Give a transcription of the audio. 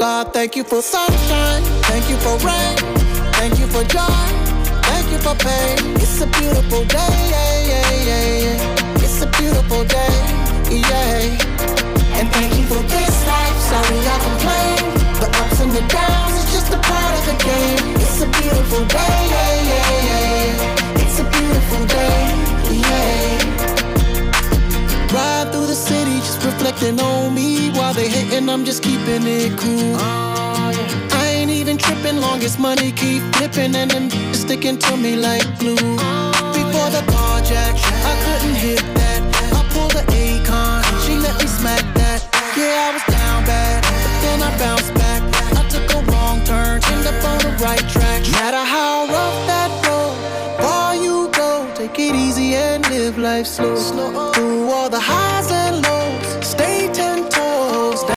God, thank you for sunshine, thank you for rain, thank you for joy, thank you for pain. It's a beautiful day, yeah, yeah, yeah, yeah. It's a beautiful day, yeah. And thank you for this life, sorry I complain. The ups and the downs, it's just a part of the game. It's a beautiful day, yeah, yeah, yeah. It's a beautiful day, yeah. Ride through the city, just reflecting on me. While they hating, I'm just keeping it cool. I ain't even tripping, long as money keep flipping and them sticking to me like glue. Before the carjack, I couldn't hit that. I pulled the Akon, she let me smack that. Yeah, I was down bad, but then I bounced back. I took a wrong turn, ended up on the right track. No matter how rough that road, far you go, take it easy and live life slow. Through all the highs